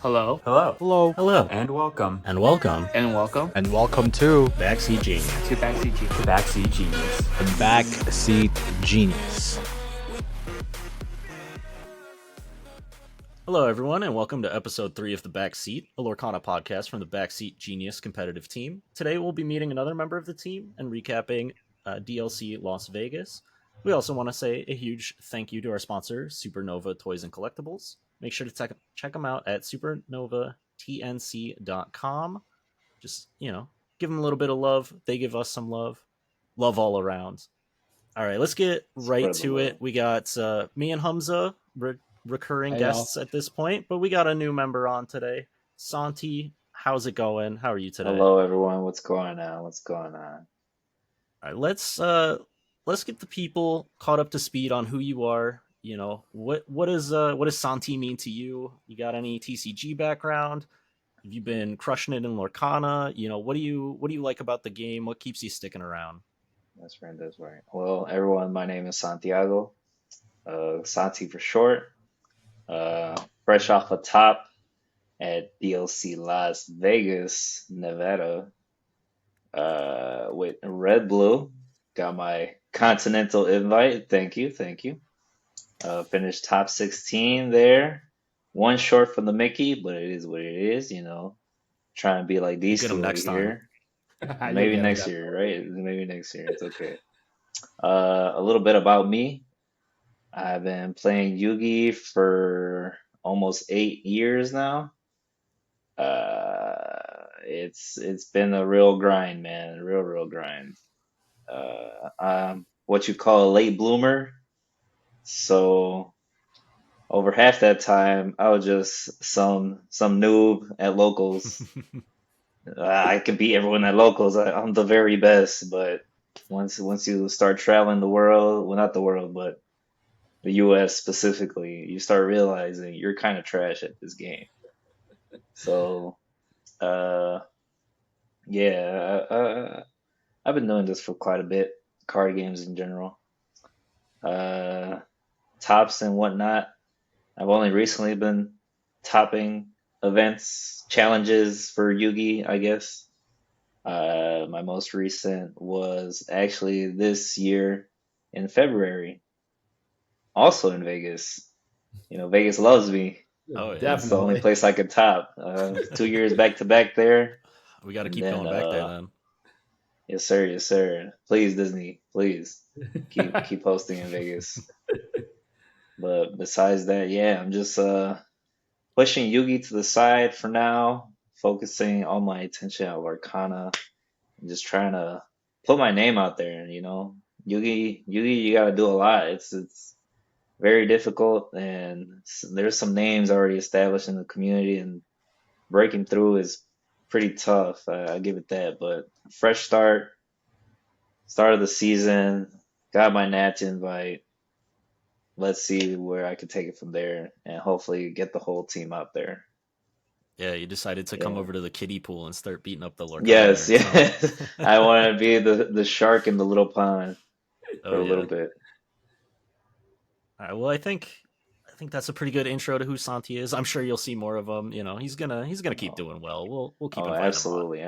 Hello. Hello. Hello. Hello. And welcome. And welcome. And welcome And welcome to Backseat Genius. to Backseat Genius. The Backseat Genius. The Backseat Genius. Hello, everyone, and welcome to episode 3 of The Backseat, a Lorcana podcast from the Backseat Genius competitive team. Today, we'll be meeting another member of the team and recapping DLC Las Vegas. We also want to say a huge thank you to our sponsor, Supernova Toys and Collectibles. Make sure to check them out at supernovatnc.com. Just, give them a little bit of love. They give us some love. Love all around. All right, let's get right to it. We got me and Humza, recurring guests at this point, but we got a new member on today. Santi, how's it going? How are you today? Hello, everyone. What's going on? All right, let's get the people caught up to speed on who you are. What does Santi mean to you? You got any TCG background? Have you been crushing it in Lorcana? What do you like about the game? What keeps you sticking around? That's right. Well, everyone, my name is Santiago. Santi for short. Fresh off the top at DLC Las Vegas, Nevada. With Red Blue. Got my continental invite. Thank you. Finished top 16 there. One short from the Mickey, but it is what it is, Trying to be like these two over here. Maybe next year, right? Maybe next year. It's okay. A little bit about me. I've been playing Yugi for almost 8 years now. It's been a real grind, man. A real grind. I'm what you call a late bloomer. So over half that time, I was just some noob at locals. I can beat everyone at locals. I'm the very best. But once you start traveling the world, well, not the world, but the U.S. specifically, you start realizing you're kind of trash at this game. So, yeah, I've been doing this for quite a bit. Card games in general. Tops and whatnot. I've only recently been topping events, challenges for Yugi, I guess. My most recent was actually this year in February, also in Vegas. Vegas loves me. Oh, yeah. That's the only place I could top. 2 years back to back there. We got to keep going back there then. Yes, sir. Please, Disney, please keep hosting in Vegas. But besides that, yeah, I'm just pushing Yugi to the side for now, focusing all my attention on Lorcana, and just trying to put my name out there. Yugi, you gotta do a lot. It's very difficult, and there's some names already established in the community, and breaking through is pretty tough. I give it that. But fresh start of the season, got my Nats invite. Let's see where I could take it from there and hopefully get the whole team out there. Yeah, you decided to come over to the kiddie pool and start beating up the Lorcana. Yes. I want to be the shark in the little pond for a little bit. All right. Well, I think that's a pretty good intro to who Santi is. I'm sure you'll see more of him. He's gonna keep doing well. We'll keep inviting absolutely.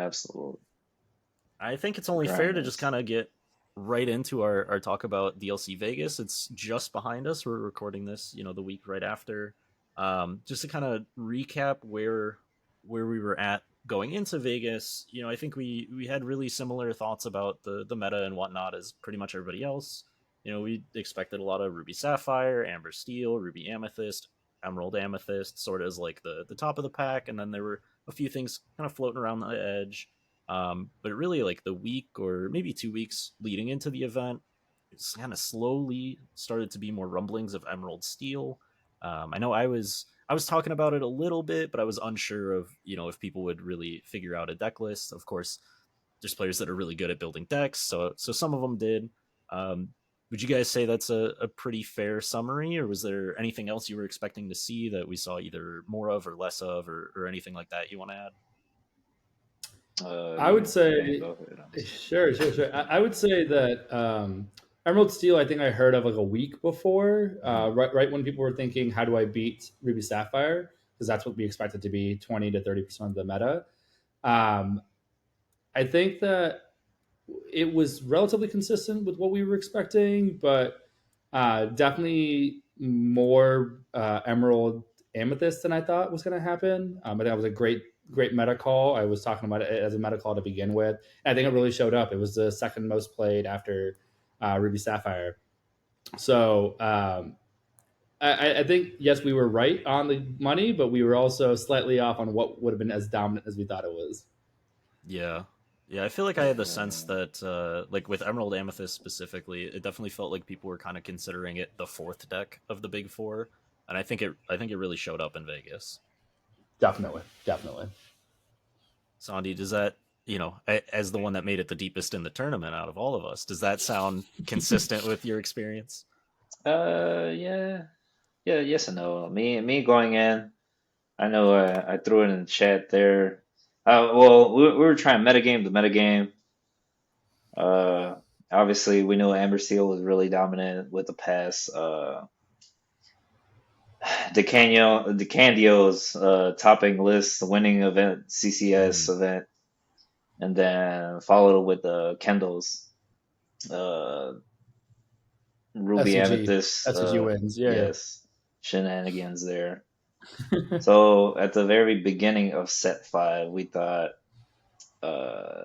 I think it's only fair to just kind of get right into our talk about DLC Vegas. It's just behind us. We're recording this, the week right after. Just to kind of recap where we were at going into Vegas. I think we had really similar thoughts about the meta and whatnot as pretty much everybody else. We expected a lot of Ruby Sapphire, Amber Steel, Ruby Amethyst, Emerald Amethyst, sort of as like the top of the pack, and then there were a few things kind of floating around the edge. But really, like the week or maybe 2 weeks leading into the event, it's kind of slowly started to be more rumblings of Emerald Steel. I know I was talking about it a little bit, but I was unsure of if people would really figure out a deck list. Of course, there's players that are really good at building decks, so some of them did. Would you guys say that's a pretty fair summary, or was there anything else you were expecting to see that we saw either more of or less of, or anything like that you want to add? I would say, sure. I would say that Emerald Steel, I think I heard of like a week before, right when people were thinking, how do I beat Ruby Sapphire? because that's what we expected to be 20 to 30% of the meta. I think that it was relatively consistent with what we were expecting, but definitely more Emerald Amethyst than I thought was going to happen. I think that was a great meta call. I was talking about it as a meta call to begin with. And I think it really showed up. It was the second most played after Ruby Sapphire. So I think, yes, we were right on the money, but we were also slightly off on what would have been as dominant as we thought it was. Yeah. Yeah, I feel like I had the sense that, like with Emerald Amethyst specifically, it definitely felt like people were kind of considering it the fourth deck of the big four, and I think it really showed up in Vegas. Definitely. Santi, does that, as the one that made it the deepest in the tournament out of all of us, does that sound consistent with your experience? Yeah, yes and no. Me going in, I know I threw it in the chat there. Well, we were trying metagame to metagame. Obviously, we knew Amber Steel was really dominant with the past. DeCandio's topping list, winning event, CCS event, and then followed with Kendall's Ruby SCG. Amethyst. SCG wins, yeah. Yes, shenanigans there. So at the very beginning of set 5, we thought,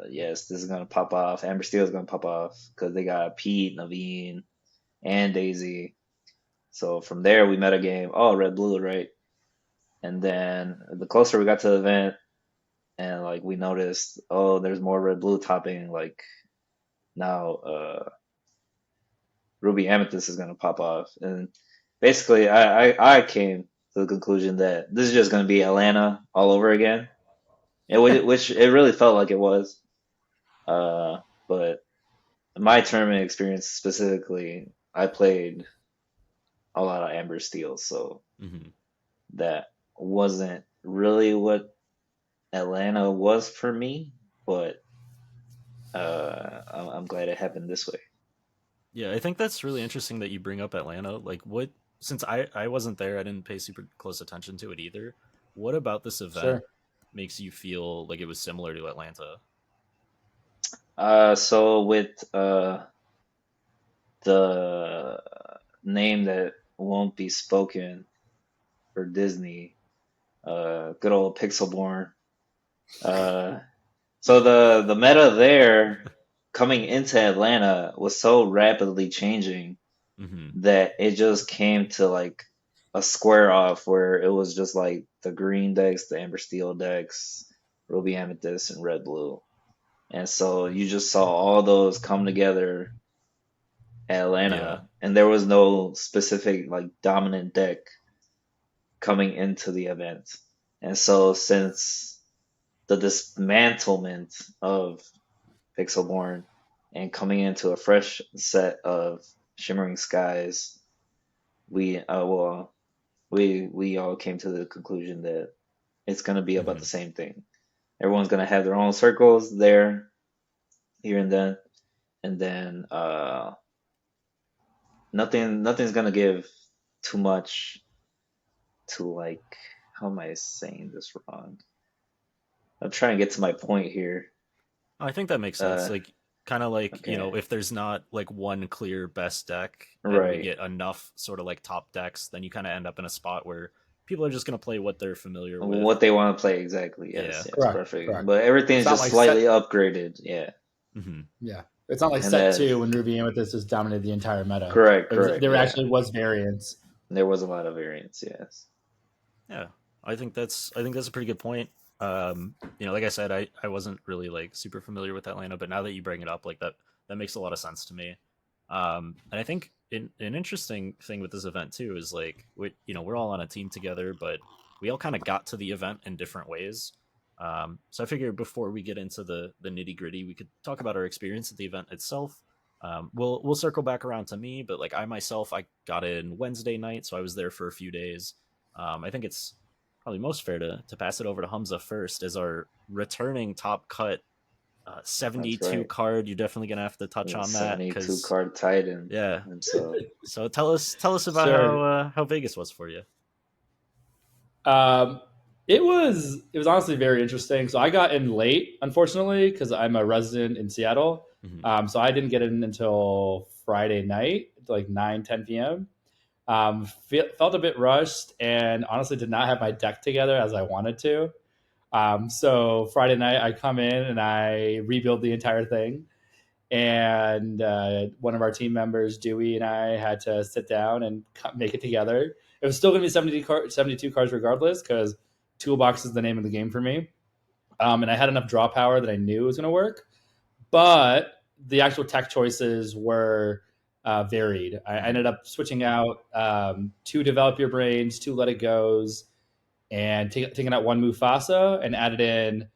yes, this is gonna pop off. Amber Steel is gonna pop off because they got Pete, Naveen, and Daisy. So from there, we met a game. Oh, red blue, right? And then the closer we got to the event, and like we noticed, oh, there's more red blue topping. Like now, Ruby Amethyst is gonna pop off, and basically, I came to the conclusion that this is just gonna be Atlanta all over again. Which it really felt like it was. But my tournament experience specifically, I played a lot of Amber Steel, so that wasn't really what Atlanta was for me, but I'm glad it happened this way. Yeah, I think that's really interesting that you bring up Atlanta. Like, since I wasn't there, I didn't pay super close attention to it either. What about this event makes you feel like it was similar to Atlanta? So with the name that won't be spoken for Disney, good old Pixelborn. So the meta there coming into Atlanta was so rapidly changing that it just came to like a square off where it was just like the green decks, the Amber Steel decks, Ruby Amethyst, and Red Blue. And so you just saw all those come together at Atlanta, and there was no specific like dominant deck coming into the event. And so since the dismantlement of Pixelborn and coming into a fresh set of Shimmering Skies, we all came to the conclusion that it's going to be about the same thing. Everyone's going to have their own circles there, here and then nothing's going to give too much to like, how am I saying this wrong? I'm trying to get to my point here. I think that makes sense. Like, kind of like, okay, if there's not like one clear best deck and we get enough sort of like top decks, then you kind of end up in a spot where people are just going to play what they're familiar with. What they want to play, exactly. Yes, correct, perfect. Correct. But everything's just like slightly upgraded. Yeah. Yeah. It's not like set 2 when Ruby Amethyst just dominated the entire meta. Correct. There actually was variance. There was a lot of variance, yes. Yeah. I think that's a pretty good point. Like I said, I wasn't really like super familiar with Atlanta, but now that you bring it up, like that makes a lot of sense to me. And I think an interesting thing with this event too is like we're all on a team together, but we all kind of got to the event in different ways. So I figured before we get into the nitty gritty, we could talk about our experience at the event itself. We'll circle back around to me, but like I got in Wednesday night, so I was there for a few days. I think it's probably most fair to pass it over to Humza first as our returning top cut 72 card. You're definitely gonna have to touch on that. 72 card Titan. Yeah. So tell us about how Vegas was for you. It was honestly very interesting. So I got in late, unfortunately, because I'm a resident in Seattle. Mm-hmm. So I didn't get in until Friday night, like 9, 10 p.m. Felt a bit rushed and honestly did not have my deck together as I wanted to. So Friday night I come in and I rebuild the entire thing. And one of our team members, Dewey, and I had to sit down and make it together. It was still going to be 72 cards regardless, because Toolbox is the name of the game for me. And I had enough draw power that I knew it was going to work. But the actual tech choices were varied. I ended up switching out 2 Develop Your Brains, 2 Let It Goes, and taking out 1 Mufasa and added in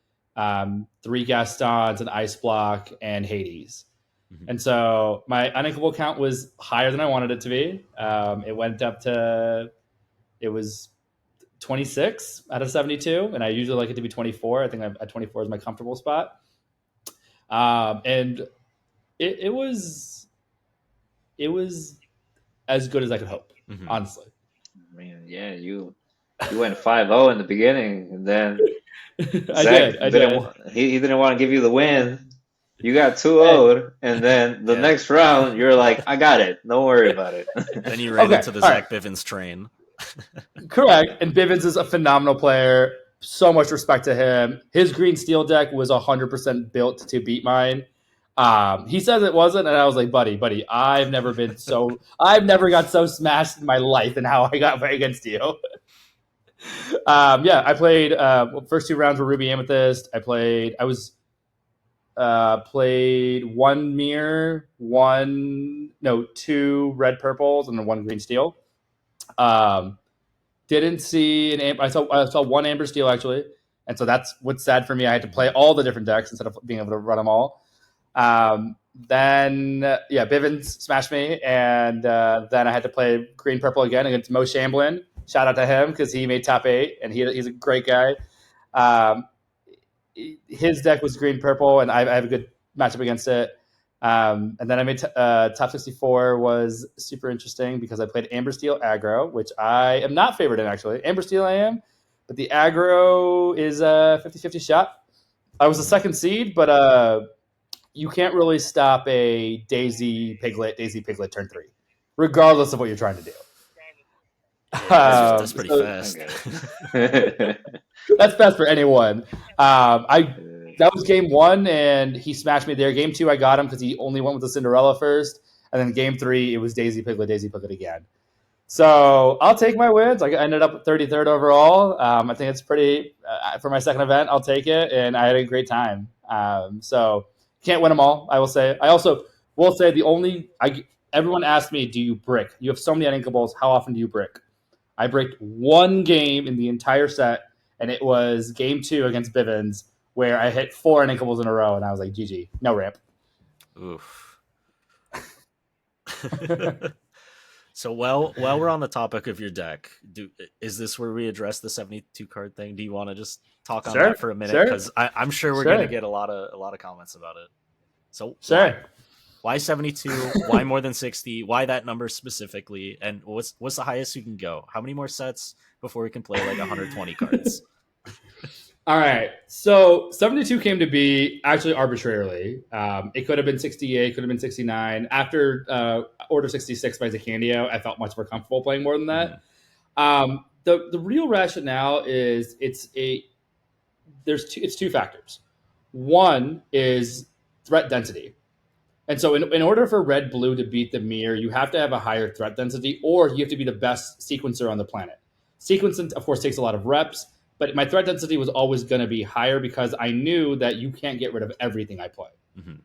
3 Gastons, an Ice Block, and Hades. Mm-hmm. And so my uninkable count was higher than I wanted it to be. It went up to, it was 26 out of 72, and I usually like it to be 24. I think at 24 is my comfortable spot. And it was as good as I could hope, honestly. Man, yeah, you went 5-0 in the beginning, and then I did. He didn't want to give you the win. You got 2-0, and then the next round, you're like, I got it. Don't worry about it. Then you ran into the Zach Bivens train. Correct. And Bivens is a phenomenal player. So much respect to him. His green steel deck was 100% built to beat mine. He says it wasn't, and I was like, buddy, I've never got so smashed in my life and how I got against you. I played first 2 rounds were Ruby Amethyst. I played 1 mirror, 2 red purples, and then 1 green steel. Didn't see I saw 1 amber steel actually, and so that's what's sad for me. I had to play all the different decks instead of being able to run them all. Then Bivens smashed me, and then I had to play green purple again against Mo Shamblin. Shout out to him because he made top 8, and he's a great guy. His deck was green purple, and I have a good matchup against it. And then I made top 64 was super interesting because I played Amber Steel aggro, which I am not favored in actually. Amber Steel I am, but the aggro is a 50-50 shot. I was the 2nd seed, but you can't really stop a Daisy Piglet turn 3, regardless of what you're trying to do. That's pretty fast. That's fast for anyone. That was game 1, and he smashed me there. Game 2, I got him because he only went with the Cinderella first. And then game 3, it was Daisy Piglet again. So I'll take my wins. I ended up 33rd overall. I think it's pretty, for my second event, I'll take it. And I had a great time. So can't win them all, I will say. I also will say everyone asked me, do you brick? You have so many uninkables. How often do you brick? I bricked 1 game in the entire set, and it was game 2 against Bivens, where I hit 4 uninkables in a row, and I was like, GG, no ramp. Oof. So while we're on the topic of your deck, is this where we address the 72 card thing? Do you want to just talk on that for a minute? Because I'm sure we're going to get a lot of comments about it. So why 72? Why more than 60? Why that number specifically? And what's the highest you can go? How many more sets before we can play like 120 cards? All right. So 72 came to be actually arbitrarily. It could have been 68, could have been 69. After Order 66 by Zacandio, I felt much more comfortable playing more than that. The real rationale is it's 2 factors. One is threat density. And so in order for red-blue to beat the mirror, you have to have a higher threat density, or you have to be the best sequencer on the planet. Sequencing, of course, takes a lot of reps, but my threat density was always going to be higher because I knew that you can't get rid of everything I play. Mm-hmm.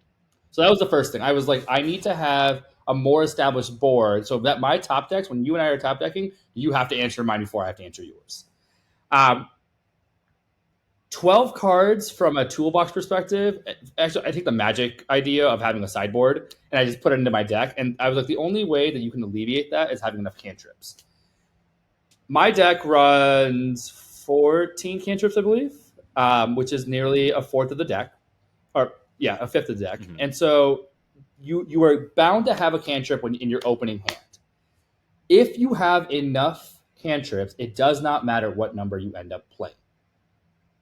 So that was the first thing. I was like, I need to have a more established board so that my top decks, when you and I are top decking, you have to answer mine before I have to answer yours. 12 cards from a toolbox perspective. Actually, I take the Magic idea of having a sideboard and I just put it into my deck. And I was like, the only way that you can alleviate that is having enough cantrips. My deck runs 14 cantrips, I believe, which is nearly a fourth of the deck. A fifth of the deck. Mm-hmm. And so you are bound to have a cantrip in your opening hand. If you have enough cantrips, it does not matter what number you end up playing.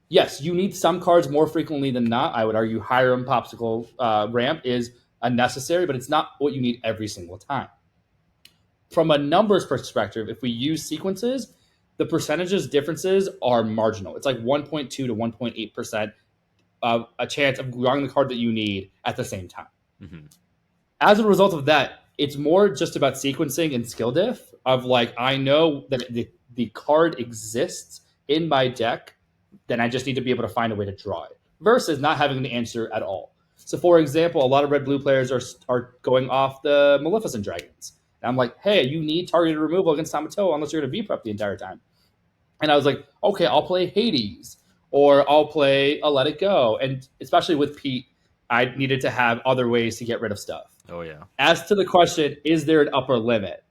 yes, you need some cards more frequently than not. I would argue Hiram Popsicle Ramp is unnecessary, but it's not what you need every single time. From a numbers perspective, if we use sequences, the percentages differences are marginal. It's like 1.2 to 1.8% of a chance of drawing the card that you need at the same time. Mm-hmm. As a result of that, it's more just about sequencing and skill diff of like, I know that the card exists in my deck, then I just need to be able to find a way to draw it versus not having the answer at all. So, for example, a lot of red-blue players are going off the Maleficent Dragons. And I'm like, hey, you need targeted removal against Tamato unless you're going to V-prep the entire time. And I was like, okay, I'll play Hades or I'll play a Let It Go. And especially with Pete, I needed to have other ways to get rid of stuff. Oh, yeah. As to the question, is there an upper limit?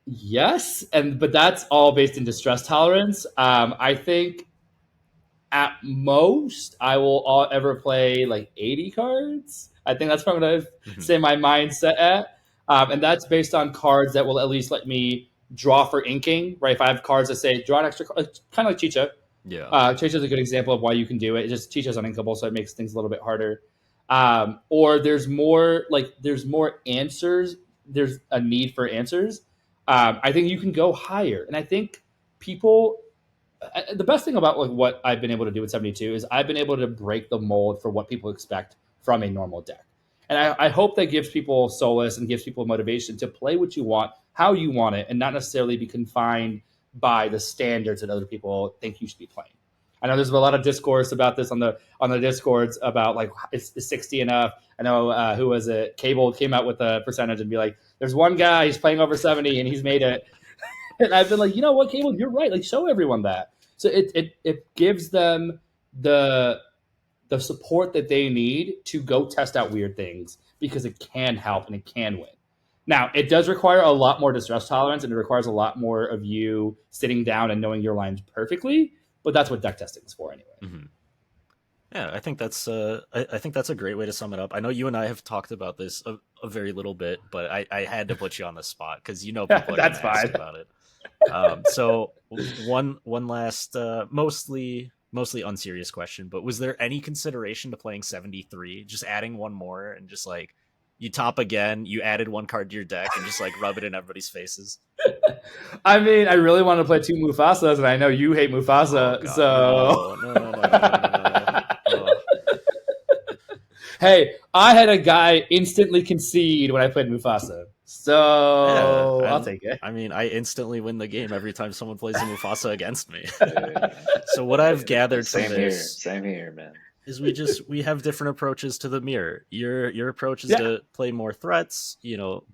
Yes, but that's all based in distress tolerance. I think at most I will ever play like 80 cards. I think that's what I'm going to say my mindset at. And that's based on cards that will at least let me draw for inking, right? If I have cards that say draw an extra card, kind of like Chicha. Yeah. Chicha is a good example of why you can do it. It's just Chicha's uninkable, so it makes things a little bit harder. Or there's more answers. There's a need for answers. I think you can go higher. And I think people, the best thing about like what I've been able to do with 72 is I've been able to break the mold for what people expect from a normal deck. And I hope that gives people solace and gives people motivation to play what you want, how you want it, and not necessarily be confined by the standards that other people think you should be playing. I know there's a lot of discourse about this on the discords about like is 60 enough. I know who was it? Cable came out with a percentage and be like, "There's one guy he's playing over 70 and he's made it." And I've been like, you know what, Cable, you're right. Like, show everyone that. So it gives them the support that they need to go test out weird things because it can help and it can win. Now, it does require a lot more distress tolerance and it requires a lot more of you sitting down and knowing your lines perfectly. But that's what deck testing is for anyway. Mm-hmm. Yeah, I think that's I think that's a great way to sum it up. I know you and I have talked about this a very little bit, but I had to put you on the spot because you know people are going to ask about it. So one last mostly unserious question, but was there any consideration to playing 73, just adding one more and just like you top again, you added one card to your deck and just like rub it in everybody's faces? I mean, I really want to play 2 Mufasas, and I know you hate Mufasa, No. Hey, I had a guy instantly concede when I played Mufasa, so I'll take it. I mean, I instantly win the game every time someone plays a Mufasa against me. So what I've gathered from this, same here, man, is we have different approaches to the mirror. Your approach is to play more threats,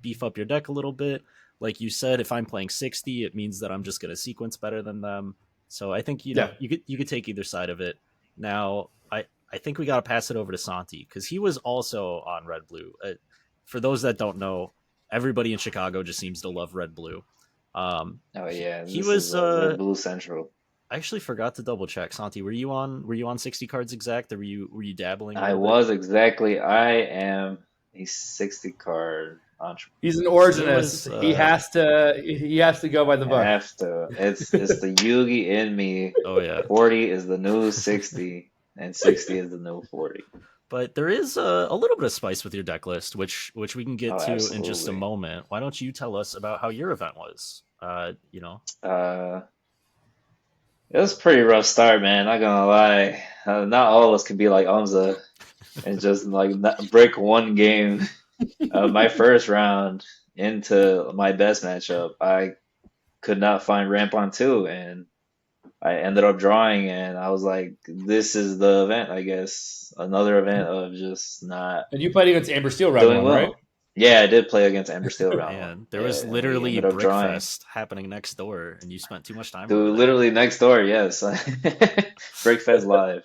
beef up your deck a little bit. Like you said, if I'm playing 60, it means that I'm just going to sequence better than them. So I think you could take either side of it. Now, I think we got to pass it over to Santi because he was also on Red Blue. For those that don't know, everybody in Chicago just seems to love Red Blue. Oh yeah, he was Red Blue Central. I actually forgot to double check. Santi, were you on 60 cards exact, or were you dabbling? I was exactly. I am a 60 card entrepreneur. He's an originist. He has to go by the book. I have to. It's the Yugi in me. Oh yeah. 40 is the new 60, and 60 is the new 40. But there is a little bit of spice with your deck list, which we can get to absolutely. in just a moment. Why don't you tell us about how your event was? It was a pretty rough start, man. Not gonna lie. Not all of us can be like Humza and just like break one game. My first round into my best matchup, I could not find ramp on 2, and I ended up drawing, and I was like, this is the event, I guess. Another event of just not. And you played against Amber Steel round one, well. Right? Yeah, I did play against Amber Steel round one. There was literally Brickfest happening next door, and you spent too much time. Dude, literally next door, yes. Brickfest live.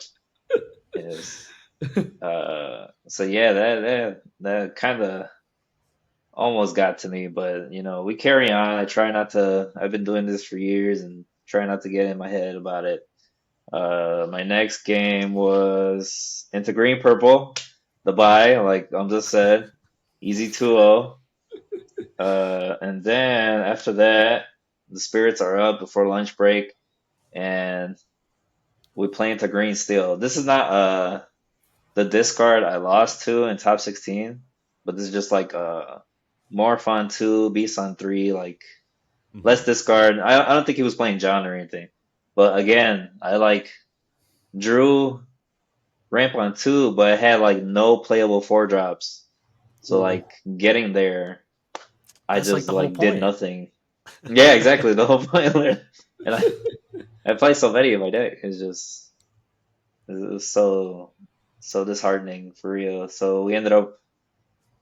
Yes. So yeah, that kind of almost got to me, but we carry on. I try not to. I've been doing this for years and try not to get in my head about it. My next game was into green purple, the buy, like just said, easy 2-0. And then after that, the spirits are up before lunch break, and we play into green steel. This is not the discard I lost to in top 16, but this is just like Morph on 2, Beast on 3, like less discard. I don't think he was playing John or anything. But again, I like drew ramp on 2, but it had like no playable 4-drops. So like getting there, I That's like just the whole like did point. nothing. Yeah, exactly. The whole point. And I play so many in my deck. It was so disheartening for real. So we ended up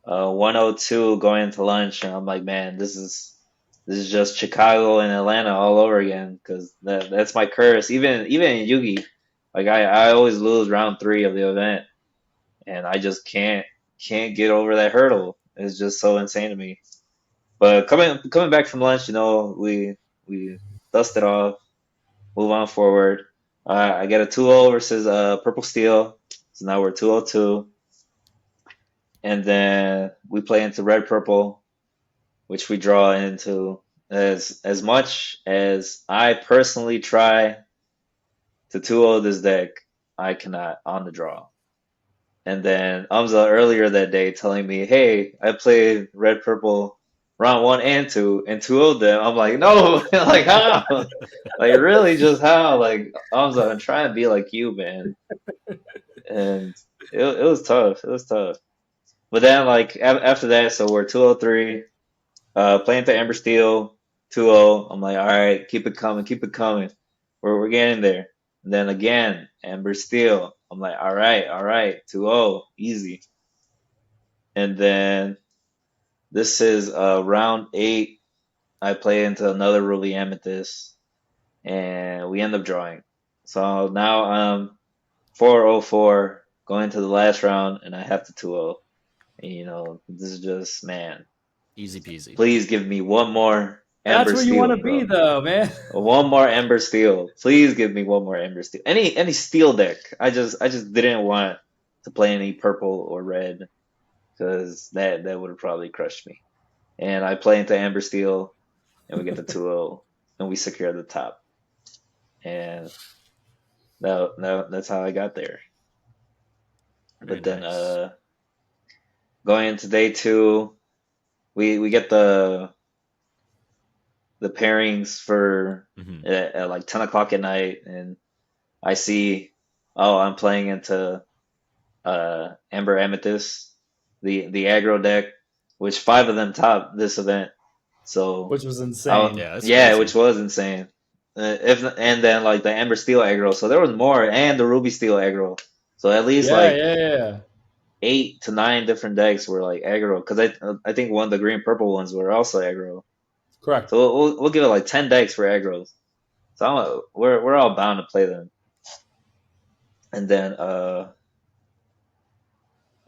102 going into lunch, and I'm like, man, this is just Chicago and Atlanta all over again, because that's my curse. Even in Yugi, like I always lose round 3 of the event, and I just can't get over that hurdle. It's just so insane to me. But coming back from lunch, we dust it off, move on forward. I get a 2-0 versus Purple Steel, so now we're 202, and then we play into Red Purple, which we draw into. As much as I personally try to 2-0 this deck, I cannot on the draw. And then Humza earlier that day telling me, hey, I played Red Purple round 1 and 2 and 2-0'd them. I'm like, no, like how? Like really, just how? Like Humza, I'm trying to be like you, man. And it was tough. It was tough. But then like after that, so we're 203, playing to Amber Steel, 2-0. I'm like, all right, keep it coming, keep it coming. We're getting there. And then again, Amber Steel. I'm like, all right, 2-0, easy. And then this is round 8. I play into another Ruby Amethyst, and we end up drawing. So now I'm 404 going into the last round, and I have to 2-0. And, this is just, man. Easy peasy. Please give me one more Ember That's where Steel, you want to bro. be, though, man. One more Ember Steel. Please give me one more Ember Steel. Any steel deck. I just didn't want to play any purple or red, because that would have probably crushed me. And I play into Amber Steel, and we get the 2-0, and we secure the top. And that's how I got there. Very But then nice. going into day 2, we get the pairings for at like 10 o'clock at night, and I see, oh, I'm playing into Amber Amethyst, the aggro deck, which 5 of them top this event. So Which was insane. Yeah, that's yeah, crazy. which was insane. And then like the Amber Steel aggro, so there was more, and the Ruby Steel aggro. So at least like Yeah. 8 to 9 different decks were like aggro, because I think one of the green purple ones were also aggro. Correct. So we'll give it like 10 decks for aggros. So we're all bound to play them. And then I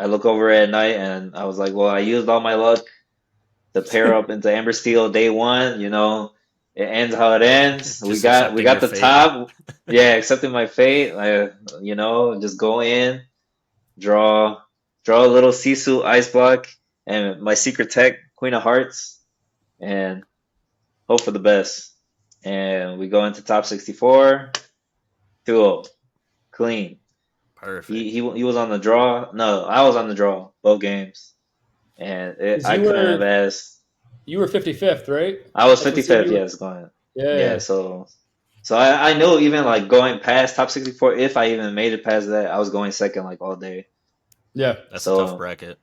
look over at night, and I was like, well, I used all my luck to pair up into Amber Steel day 1. It ends how it ends. We Just got accepting your the fate. top. Yeah, accepting my fate. Just go in, draw a little Sisu Ice Block, and my secret tech Queen of Hearts, and hope for the best. And we go into top 64, 2-0, clean. Perfect. He was on the draw. No, I was on the draw both games, and I couldn't have asked. You were 55th, right? I was That's what 55th. you were- Yes, going. Yeah. Yeah, so I knew, even like going past top 64, if I even made it past that, I was going second like all day. Yeah. That's a tough bracket.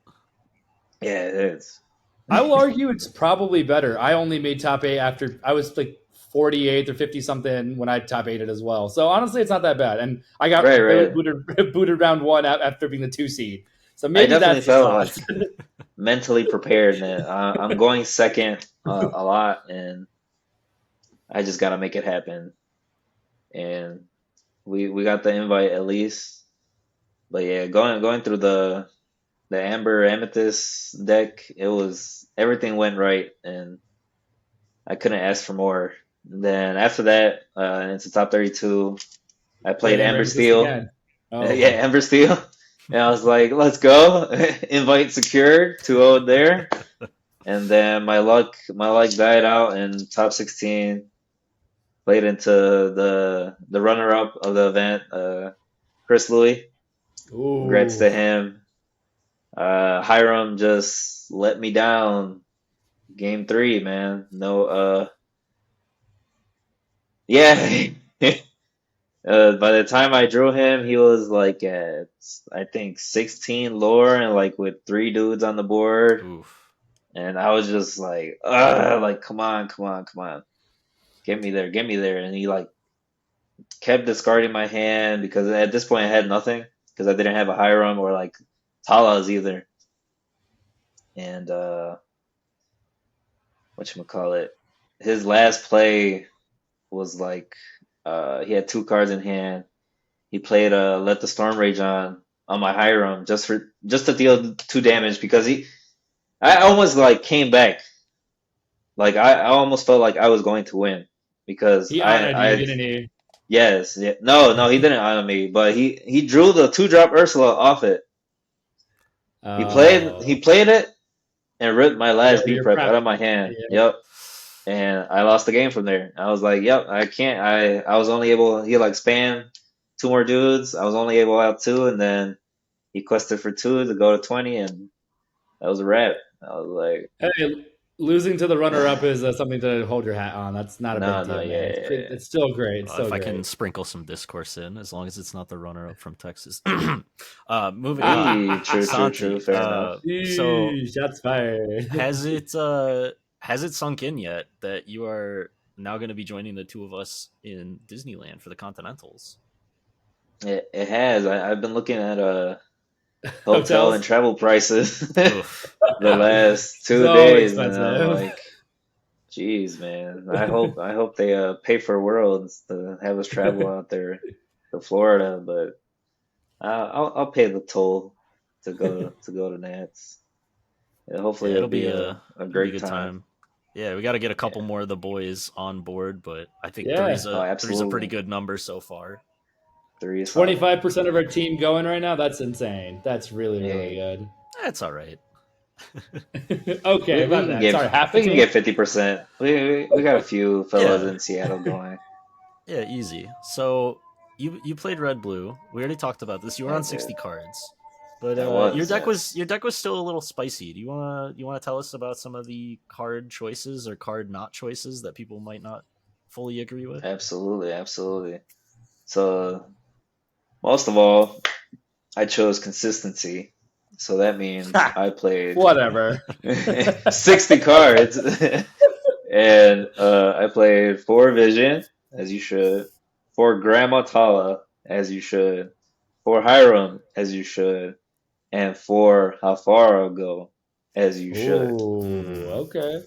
Yeah, it is. I will argue it's probably better. I only made top 8 after I was like 48th or 50 something when I top 8'd as well. So honestly, it's not that bad. And I got Right. booted round 1 after being the 2 seed. So maybe I definitely that's felt the like mentally prepared, man. I'm going second a lot, and I just gotta make it happen. And we got the invite at least. But yeah, going through the Amber Amethyst deck, everything went right, and I couldn't ask for more. And then after that, into top 32, I played Amber Steel. Oh. Yeah, Amber Steel. And I was like, let's go. Invite secured, 2-0 there. And then my luck died out in top 16. played into the runner up of the event, Chris Louis. Congrats to Ooh. him. Hiram just let me down. Game 3, man. No, yeah. By the time I drew him, he was like at, I think, 16 lore and like with 3 dudes on the board. Oof. And I was just like, come on, come on, come on. Get me there, get me there. And he like kept discarding my hand because at this point I had nothing because I didn't have a Hiram or like Talas either. And whatchamacallit, his last play was like he had 2 cards in hand. He played Let the Storm Rage on my Hiram just to deal 2 damage because I almost like came back. Like I almost felt like I was going to win because He honored you, didn't he? yes, yeah, no, he didn't honor me, but he drew the 2-drop Ursula off it. He played it and ripped my last B prep out of my hand. Yeah. Yep. And I lost the game from there. I was like, yep, I can't. I was only able, he like spammed 2 more dudes. I was only able out 2, and then he quested for 2 to go to 20, and that was a wrap. I was like, Hey, losing to the runner-up is something to hold your hat on. That's not a no, big deal, man. yeah. It's still great. It's still If I great. can sprinkle some discourse in, as long as it's not the runner-up from Texas. Moving on. True, Santi, fair enough. So shots fired. has it sunk in yet that you are now going to be joining the 2 of us in Disneyland for the Continentals? It has. I've been looking at hotel Hotels? and travel prices Oof. the last 2 So days, and I'm expensive. like, geez, man. I hope they pay for Worlds to have us travel out there to Florida, but I'll pay the toll to go to Nats. Yeah, hopefully Yeah, it'll be a it'll be great a good time. Yeah, we got to get a couple Yeah. more of the boys on board, but I think Yeah. three's Oh, a absolutely. pretty good number so far. 3 is solid. 25% of our team going right now. That's insane. That's really Hey. good. That's all right. Okay, We about can that. get Sorry, half the we can team. get 50%. We got a few fellas Yeah. in Seattle going. Yeah, easy. So you played red blue. We already talked about this. You were I on did. 60 cards, but I was, your deck was still a little spicy. Do you wanna tell us about some of the card choices or card not choices that people might not fully agree with? Absolutely. So most of all, I chose consistency. So that means I played Whatever. 60 cards. And I played 4 Vision, as you should, 4 Grandma Tala, as you should, 4 Hiram, as you should, and 4 How Far I'll Go, as you should. Ooh, okay.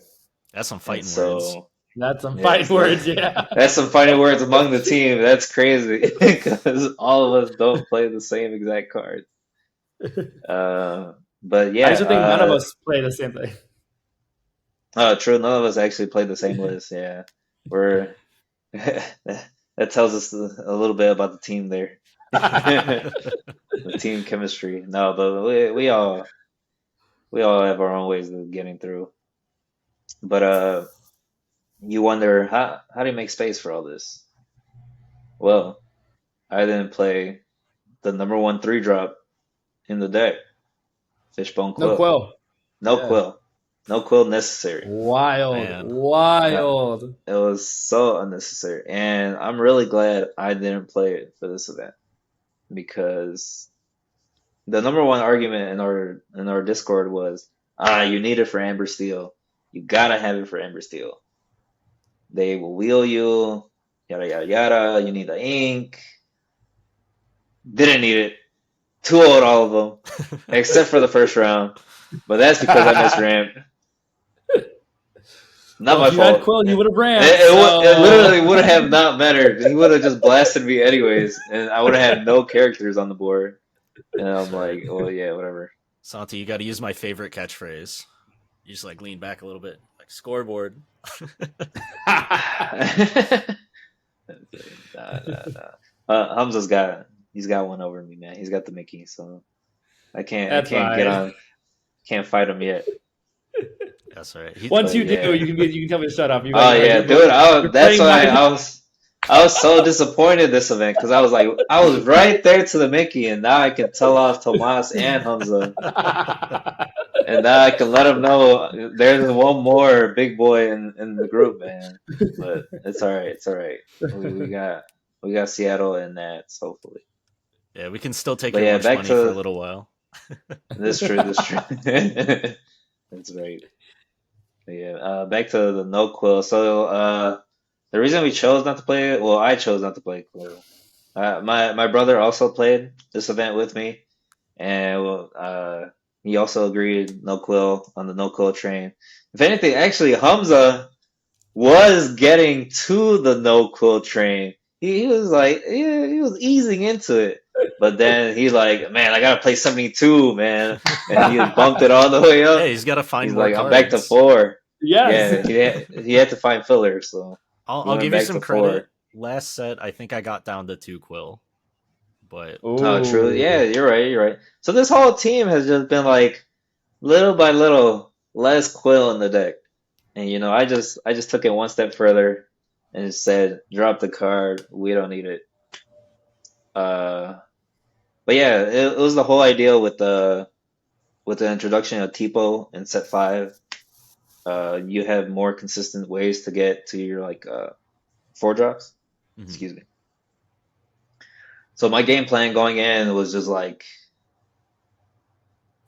That's some And fighting words. so, That's some yes, fighting words, yeah. that's some fighting words among the team. That's crazy because all of us don't play the same exact cards. But yeah, I actually think none of us play the same thing. true. None of us actually played the same list. Yeah, we're that tells us a little bit about the team there, the team chemistry. No, but we all have our own ways of getting through. But you wonder how do you make space for all this? Well, I didn't play the number 1 3-drop in the deck, Fishbone Quill. No quill. No Yeah. quill. No quill necessary. Wild. Man. Wild. It was so unnecessary. And I'm really glad I didn't play it for this event because the number 1 argument in our Discord was, you need it for Amber Steel. You gotta have it for Amber Steel. They will wheel you, yada yada yada. You need the ink. Didn't need it. 2-0'd all of them, except for the first round. But that's because I misramped. Not Well, my if you fault. had quill, you would have ran. It literally would have not mattered. He would have just blasted me anyways, and I would have had no characters on the board. And I'm like, well, yeah, whatever. Santi, you got to use my favorite catchphrase. You just like lean back a little bit, like scoreboard. Nah. Humza's he's got one over me, man. He's got the Mickey, so I can't can't fight him yet. That's all right. Once you yeah. do, you can tell me to shut up. Oh yeah, dude. That's why I was. I was so disappointed this event because I was like, I was right there to the Mickey, and now I can tell off Tomasz and Humza, and now I can let them know there's one more big boy in the group, man. But it's all right. It's all right. We got Seattle in that, hopefully. Yeah, we can still take But your yeah, lunch back money for a to little while. this true. This true. That's right. But yeah, back to the no quill. So the reason we chose not to play it, well, I chose not to play quill. My brother also played this event with me, and he also agreed no quill on the no quill train. If anything, actually, Humza was getting to the no quill train. He was like, yeah, he was easing into it, but then he's like, man, I gotta play 72, man, and he bumped it all the way Yeah, up. he's got to find He's more like, I'm back to cards. 4. Yes. Yeah, he had to find fillers, so he I'll went give you back some to credit. 4. Last set, I think I got down to 2 quill, but Oh, true. Ooh. Yeah, you're right. You're right. So this whole team has just been like little by little less quill in the deck, and I just took it one step further and just said, drop the card. We don't need it. Uh, but yeah, it was the whole idea with the introduction of Tipo in set 5. You have more consistent ways to get to your like 4 drops. mhm. Excuse me. So my game plan going in was just like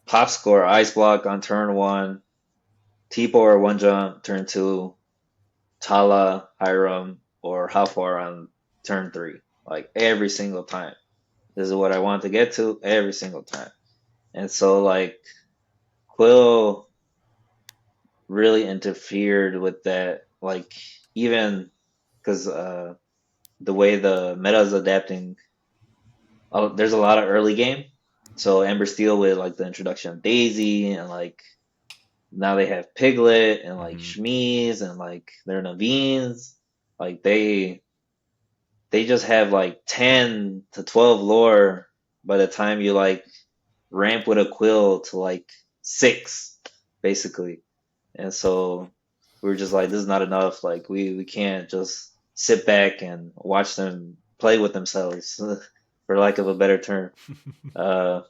pop score, ice block on turn 1, Tipo or one jump turn 2, Tala, Hiram, or how far on turn 3. Like every single time. This is what I want to get to every single time. And so like Quill really interfered with that. Like even because the way the meta is adapting, there's a lot of early game. So Ember Steel with like the introduction of Daisy and like now they have Piglet and like Mhm. Shmeez and like their Naveens. Like they just have like 10 to 12 lore by the time you like ramp with a quill to like 6 basically. And so we were just like, this is not enough. Like we can't just sit back and watch them play with themselves for lack of a better term. Uh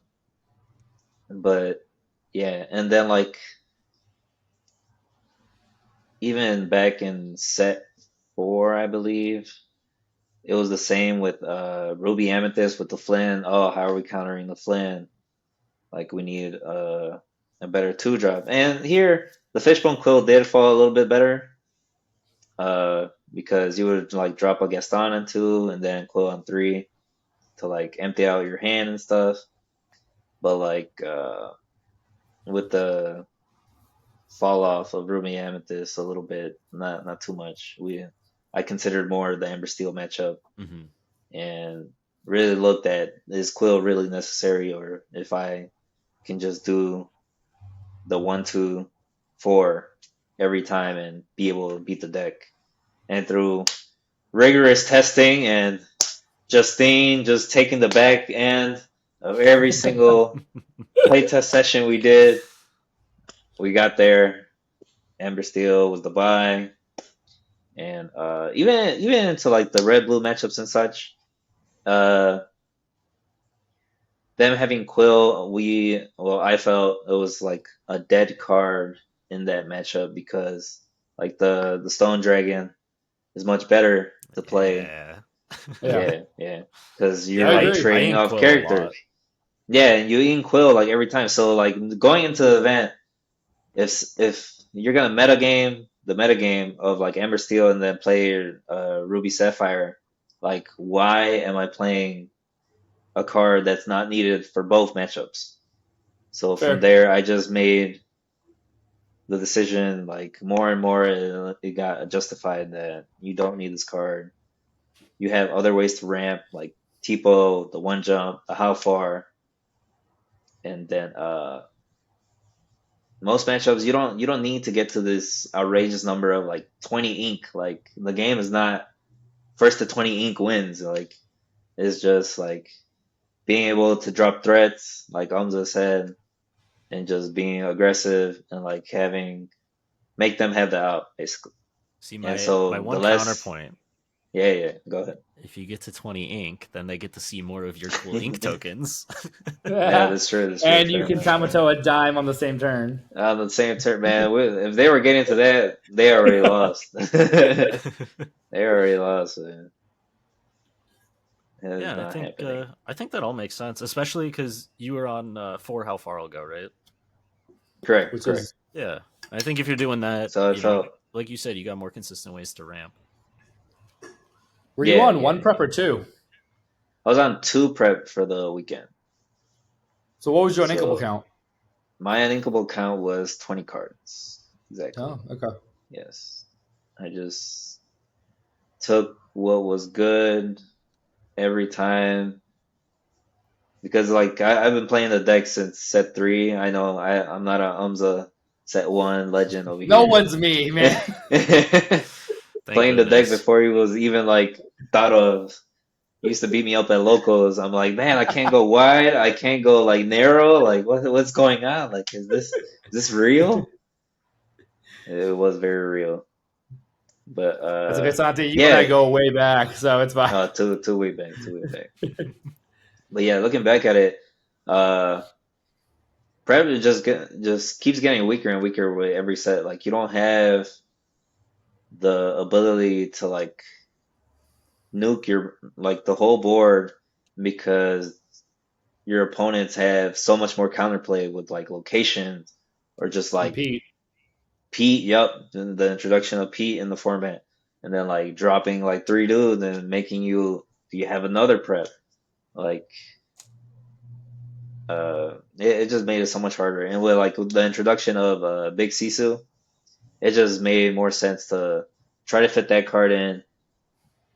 but yeah, and then like even back in set 4, I believe, it was the same with Ruby Amethyst with the Flynn. Oh, how are we countering the Flynn? Like we need a better 2 drop. And here the Fishbone Quill did fall a little bit better. Because you would like drop a Gaston on 2 and then Quill on 3 to like empty out your hand and stuff. But like with the fall off of Ruby Amethyst a little bit, not too much. I considered more the Ember Steel matchup Mhm. and really looked at is Quill really necessary or if I can just do the 1-2-4 every time and be able to beat the deck. And through rigorous testing and Justine just taking the back end of every single playtest session we did, we got there. Ember Steel was the buy. And even into like the red blue matchups and such, uh them having Quill, I felt it was like a dead card in that matchup because like the Stone Dragon is much better to play. Yeah. Yeah. Yeah, because Yeah, you're I like agree. I trading ink off quill a lot. characters. Yeah, and you in Quill like every time. So like going into the event, if you're gonna meta game of like Ember Steel and then play Ruby Sapphire, like why am I playing a card that's not needed for both matchups? So from Fair. there, I just made the decision like more and more. It got justified that you don't need this card. You have other ways to ramp, like Tipo, the one jump, the how far, and then most matchups you don't need to get to this outrageous number of like 20 ink. Like the game is not first to 20 ink wins. Like it's just like being able to drop threats, like Umza said, and just being aggressive and like having make them have the out basically. See, And my so the one less counterpoint Yeah. Go ahead. If you get to 20 ink, then they get to see more of your cool ink tokens. Yeah, that's true. That's true. And you Fair can enough. Fair enough. Tamato a dime on the same turn. On the same turn, man. If they were getting to that, they already lost. They already lost, man. That is Yeah, not happening. I think that all makes sense, especially because you were on 4 How Far I'll Go, right? Correct. Which Correct. is Yeah, I think if you're doing that, So it felt. like you said, you got more consistent ways to ramp. were you Yeah. on one prep or two? I was on 2 prep for the weekend. So what was your So uninkable count? my uninkable count was 20 cards. Exactly. Oh, okay. Yes. I just took what was good every time because like I've been playing the deck since set 3. I know I'm not a Humza set 1 legend over No here. one's me, man. Thank Playing the deck goodness. before he was even like thought of. He used to beat me up at locals. I'm like, man, I can't go wide. I can't go like narrow. Like what's going on? Like is this real? It was very real. But That's okay, Santi. You and I yeah, go way back, so it's fine. two way back, 2 way back. But yeah, looking back at it, uh, Predator just keeps getting weaker and weaker with every set. Like you don't have the ability to like nuke your like the whole board because your opponents have so much more counterplay with like locations or just like Pete. Pete. Yep, the introduction of Pete in the format, and then like dropping like 3 dudes and making you have another prep. Like it just made it so much harder. And with like the introduction of Big Sisu, it just made more sense to try to fit that card in,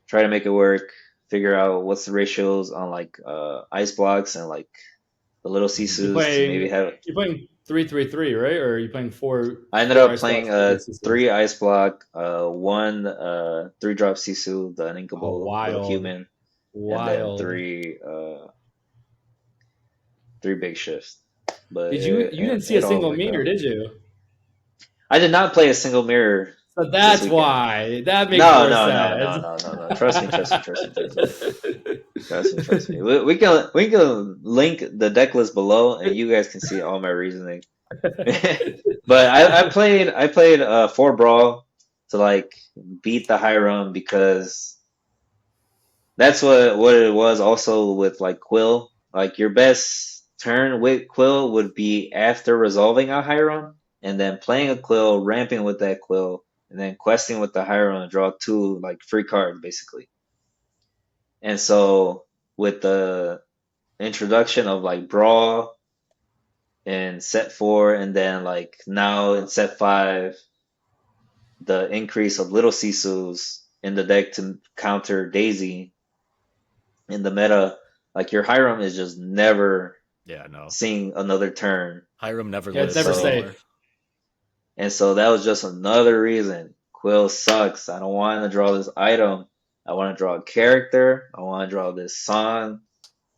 try to make it work, figure out what's the ratios on like ice blocks and like the little You're Sisus to maybe playing have. you're playing 3-3-3, right? Or are you playing I ended four up ice blocks playing for big systems? 3 ice block, 1 3-drop Sisu, the Oh, uninkable little wild. human, and then Wild. 3 big shifts. But Did you didn't see a it all single worked meter, out. did you? I did not play a single mirror So this that's weekend. why. That makes No, more no, no, sense. no, no, no, no. Trust me, trust me, trust me, trust me. Trust me, trust me. We can link the deck list below, and you guys can see all my reasoning. But I played 4 brawl to like beat the high run because that's what it was. Also with like Quill, like your best turn with Quill would be after resolving a high run, and then playing a Quill, ramping with that Quill, and then questing with the high run and draw 2 like free cards basically. And so with the introduction of like Brawl in set 4 and then like now in set 5, the increase of little Sisus in the deck to counter Daisy in the meta, like your Hiram is just never Yeah, no. seeing another turn. Hiram never Yeah, it's lives never anymore. safe. And so that was just another reason. Quill sucks. I don't want to draw this item. I want to draw a character. I want to draw this song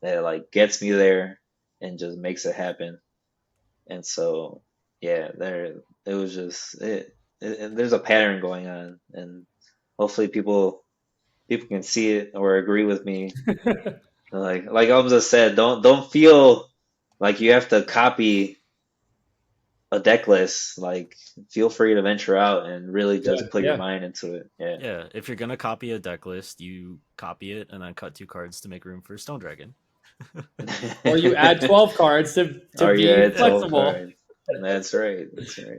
that like gets me there and just makes it happen. And so yeah, there it was just there's a pattern going on, and hopefully people can see it or agree with me. Like Hamza said, don't feel like you have to copy a deck list. Like feel free to venture out and really just put your Yeah. mind into it. Yeah. Yeah, if you're gonna copy a deck list, you copy it and then cut 2 cards to make room for Stone Dragon. Or you add 12 cards to Or you be add 12 flexible. cards. That's right. That's right.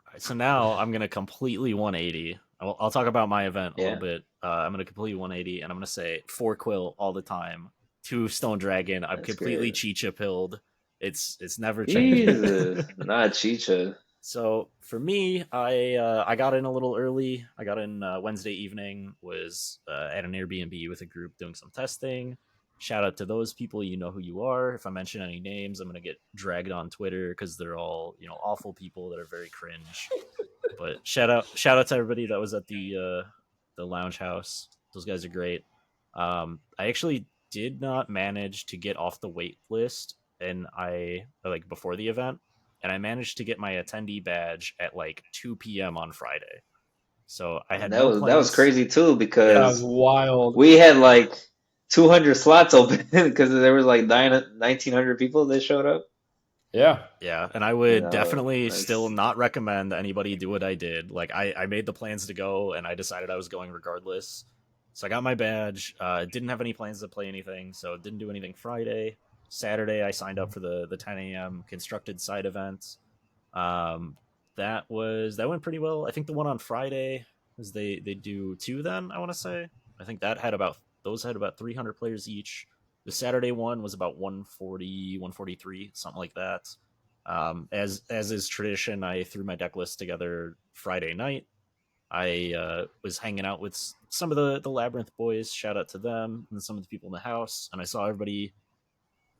Alright, so now I'm gonna completely 180. I'll talk about my event a little Yeah. bit. I'm gonna completely 180, and I'm gonna say 4 Quill all the time, 2 Stone Dragon. I'm That's completely good. Chicha pilled. It's never changing. Jesus, not Chicha. So for me, I got in a little early. I got in Wednesday evening. Was at an Airbnb with a group doing some testing. Shout out to those people. You know who you are. If I mention any names, I'm gonna get dragged on Twitter because they're all awful people that are very cringe. But shout out to everybody that was at the lounge house. Those guys are great. I actually did not manage to get off the wait list, and I like before the event, and I managed to get my attendee badge at like 2 p.m. on Friday. So I had That no was plans. crazy too Yeah, it was because wild. we had like 200 slots open because there was like 1,900 people that showed up. Yeah. Yeah, and I You would know, definitely still that's not recommend anybody do what I did. Like I made the plans to go, and I decided I was going regardless. So I got my badge. Didn't have any plans to play anything, so didn't do anything Friday. Saturday, I signed up for the 10 a.m. constructed side event. Um, that went pretty well. I think the one on Friday is they do two. Then I want to say I think that had about those had about 300 players each. The Saturday one was about 140, 143, something like that. As is tradition, I threw my deck list together Friday night. I was hanging out with some of the Labyrinth boys. Shout out to them and some of the people in the house. And I saw everybody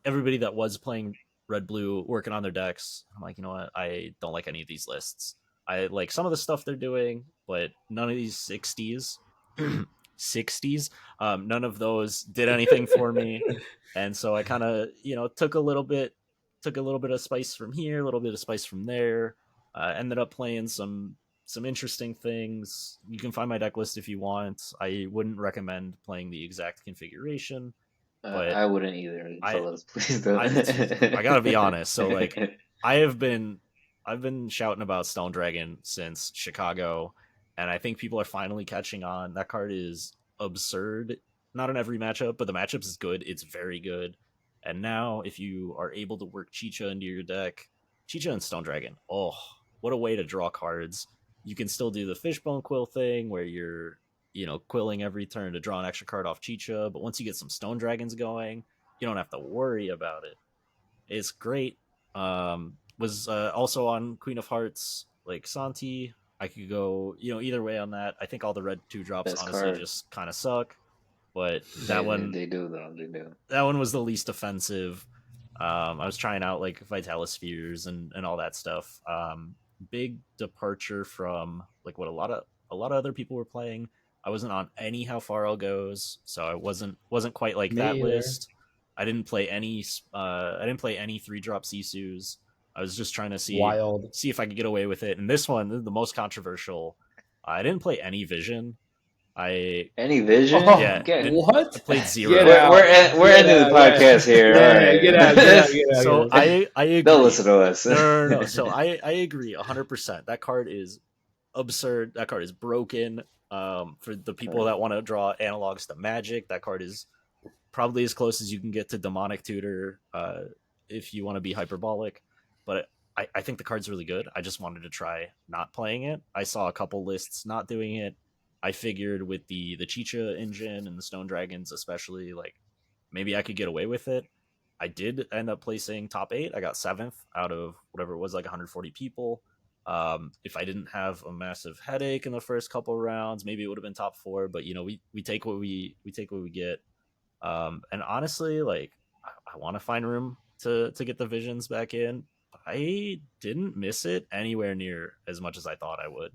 that was playing red blue working on their decks. I'm like, you know what? I don't like any of these lists. I like some of the stuff they're doing, but none of these 60s, 60s, none of those did anything for me. And so I kind of, took a little bit of spice from here, a little bit of spice from there. Ended up playing some interesting things. You can find my deck list if you want. I wouldn't recommend playing the exact configuration, but I wouldn't either, I fellas. Please don't. I gotta be honest. So like I have been I've been shouting about Stone Dragon since Chicago, and I think people are finally catching on. That card is absurd. Not in every matchup, but the matchups is good. It's very good. And now if you are able to work Chicha into your deck, Chicha and Stone Dragon, oh, what a way to draw cards. You can still do the fishbone quill thing where you're, quilling every turn to draw an extra card off Chicha, but once you get some Stone Dragons going, you don't have to worry about it. It's great. Was also on Queen of Hearts, like Santi. I could go, either way on that. I think all the red two drops Best honestly card. just kind of suck, but They do though. They do. that one was the least offensive. I was trying out like Vitalispheres and all that stuff. Big departure from like what a lot of other people were playing. I wasn't on any How Far I'll Goes, so I wasn't quite like Me that either. list. I didn't play any 3-drop Sisus. I was just trying to Wild. see if I could get away with it. And this one, the most controversial, I didn't play any Vision. I Any vision? Oh, Yeah, I what? played Get zero. out. We're Get ending the out. Yeah. podcast here. Yeah, get All out, get out, right. get out, So get out. I Don't agree. listen to us. No. So I agree 100%. That card is absurd. That card is broken. For the people that want to draw analogs to Magic, that card is probably as close as you can get to Demonic Tutor. If you want to be hyperbolic, but I think the card's really good. I just wanted to try not playing it. I saw a couple lists not doing it. I figured with the Chicha engine and the Stone Dragons, especially, like maybe I could get away with it. I did end up placing top 8. I got 7th out of whatever it was, like 140 people. If I didn't have a massive headache in the first couple rounds, maybe it would have been top 4. But we take what we take what we get. And honestly, like I want to find room to get the visions back in. I didn't miss it anywhere near as much as I thought I would.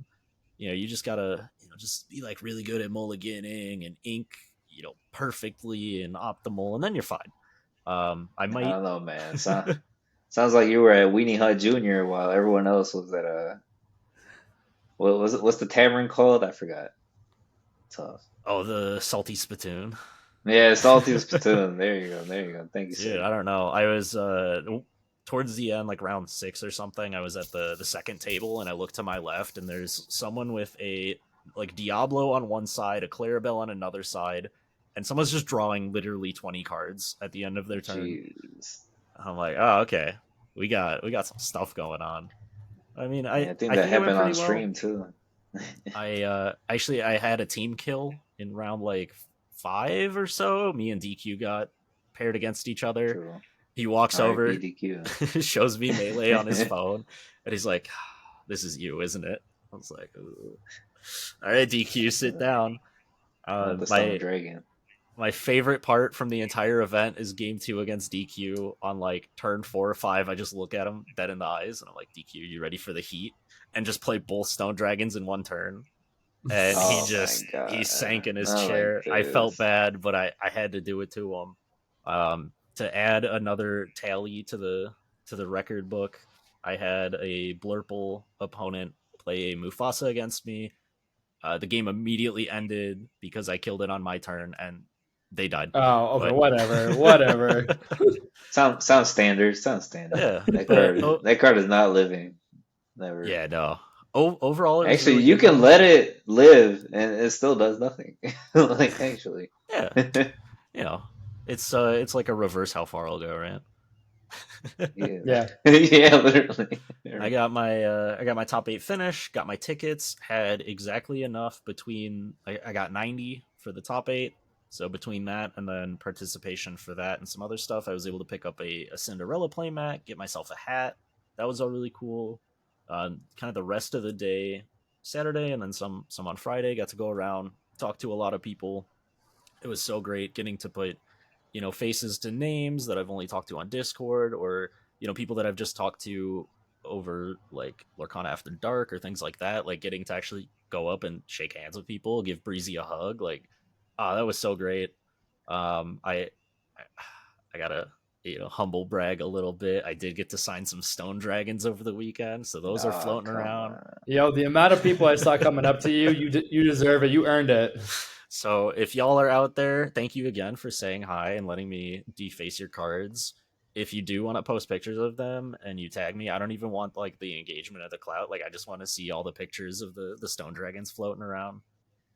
You just gotta, just be like really good at mulliganing and ink, perfectly and optimal, and then you're fine. I I might. don't know, man. Sounds like you were at Weenie Hut Jr. while everyone else was at what was it? What's the tavern called? I forgot. Tough. Oh, the salty spittoon. Yeah, Salty Spittoon. There you go. There you go. Thank you, Dude, sir. I don't know. I was towards the end, like round 6 or something. I was at the second table, and I looked to my left, and there's someone with a like Diablo on one side, a Clarabelle on another side, and someone's just drawing literally 20 cards at the end of their turn. Jeez. I'm like, oh, okay, we got some stuff going on. I mean, Yeah, I think I that think it went happened on pretty well. stream too. I had a team kill in round like 5 or so. Me and DQ got paired against each other. True. He walks R.I.P. over, DQ. shows me melee on his phone, and he's like, "This is you, isn't it?" I was like, "Ooh. All right, DQ, sit down." Not the Stone My Dragon. my favorite part from the entire event is game 2 against DQ on like turn 4 or 5. I just look at him dead in the eyes, and I'm like, "DQ, you ready for the heat?" And just play both Stone Dragons in one turn. And Oh my he sank god. in his Not like chair. I felt this. bad, but I had to do it to him. To add another tally to the record book, I had a Blurple opponent play a Mufasa against me. The game immediately ended because I killed it on my turn, and they died. Oh, okay, But... whatever. Sounds standard. Sounds standard. Yeah, That card is not living. Never. Yeah, no. Overall, it was Actually, really you good, can though. let it live, and it still does nothing. Like actually. Yeah, it's like a reverse how far I'll go, right? Yeah. Yeah, literally. I got my top 8 finish, got my tickets, had exactly enough between I got 90 for the top 8. So between that and then participation for that and some other stuff, I was able to pick up a Cinderella playmat, get myself a hat. That was all really cool. Kind of the rest of the day, Saturday and then some on Friday, got to go around, talk to a lot of people. It was so great getting to put, faces to names that I've only talked to on Discord, or, people that I've just talked to over like Lorcana After Dark or things like that. Like getting to actually go up and shake hands with people, give Breezy a hug. Like, that was so great. I gotta, humble brag a little bit. I did get to sign some Stone Dragons over the weekend, so those are floating around. Yo, the amount of people I saw coming up to you, you deserve it. You earned it. So if y'all are out there, thank you again for saying hi and letting me deface your cards. If you do want to post pictures of them and you tag me, I don't even want like the engagement of the clout. Like I just want to see all the pictures of the Stone Dragons floating around.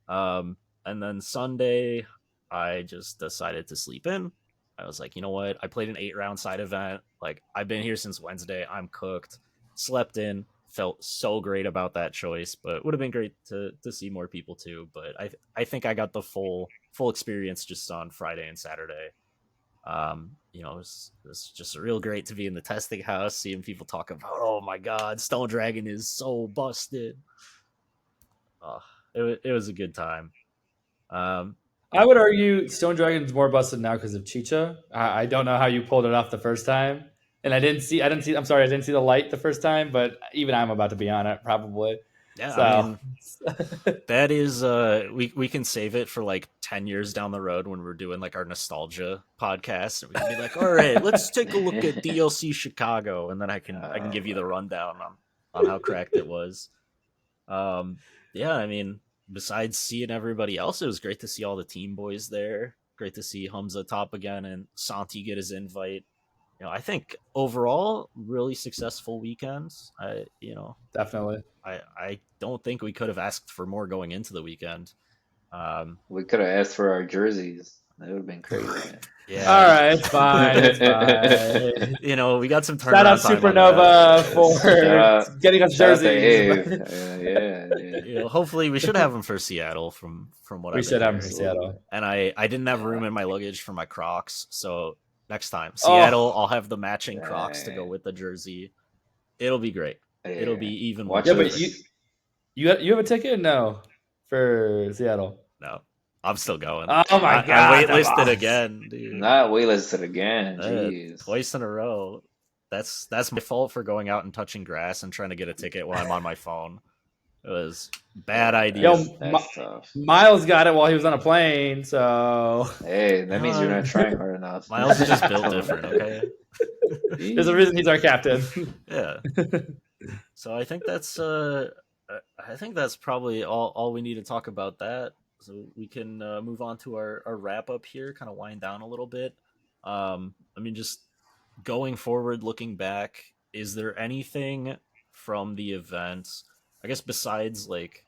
And then Sunday, I just decided to sleep in. I was like, you know what? I played an 8-round side event. Like I've been here since Wednesday. I'm cooked. Slept in. Felt so great about that choice, but would have been great to see more people too. But I think I got the full experience just on Friday and Saturday. It was just real great to be in the testing house, seeing people talk about, oh my god, Stone Dragon is so busted. It was a good time. I would argue Stone Dragon's more busted now because of Chicha. I don't know how you pulled it off the first time. And I didn't see the light the first time, but even I'm about to be on it probably. Yeah, so. I mean, that is we can save it for like 10 years down the road when we're doing like our nostalgia podcast, and we can be like, all right, let's take a look at DLC Chicago, and then I can give you the rundown on how cracked it was. Yeah, I mean, besides seeing everybody else, it was great to see all the team boys there. Great to see Humza top again and Santi get his invite. I think overall, really successful weekends. Definitely. I don't think we could have asked for more going into the weekend. We could have asked for our jerseys. That would have been crazy. Yeah. All right, it's fine. It's fine. We got some turnaround. Shout out Supernova for getting us jerseys. Yeah. Hopefully, we should have them for Seattle. From what we should have them for Seattle. And I didn't have room in my luggage for my Crocs, so next time Seattle, I'll have the matching Crocs to go with the jersey. It'll be great. Yeah. It'll be even more. Yeah, but you have a ticket? No, for Seattle. No, I'm still going. Oh my god! I waitlisted again, dude. Not waitlisted again. Jeez, twice in a row. That's my fault for going out and touching grass and trying to get a ticket while I'm on my phone. It was bad idea. Yo, Miles got it while he was on a plane, so hey, that means you're not trying hard enough. Miles is just built different, okay? There's a reason he's our captain. Yeah. So I think that's probably all we need to talk about that. So we can move on to our wrap up here, kind of wind down a little bit. I mean, just going forward, looking back, is there anything from the event, I guess, besides like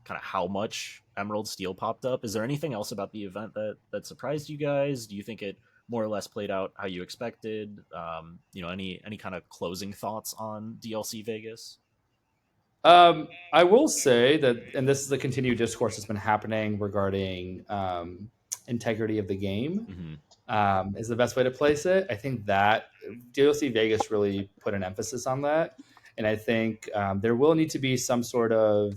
kind of how much Emerald Steel popped up? Is there anything else about the event that surprised you guys? Do you think it more or less played out how you expected? Any kind of closing thoughts on DLC Vegas? I will say that, and this is the continued discourse that's been happening regarding integrity of the game, is the best way to place it. I think that DLC Vegas really put an emphasis on that. And I think there will need to be some sort of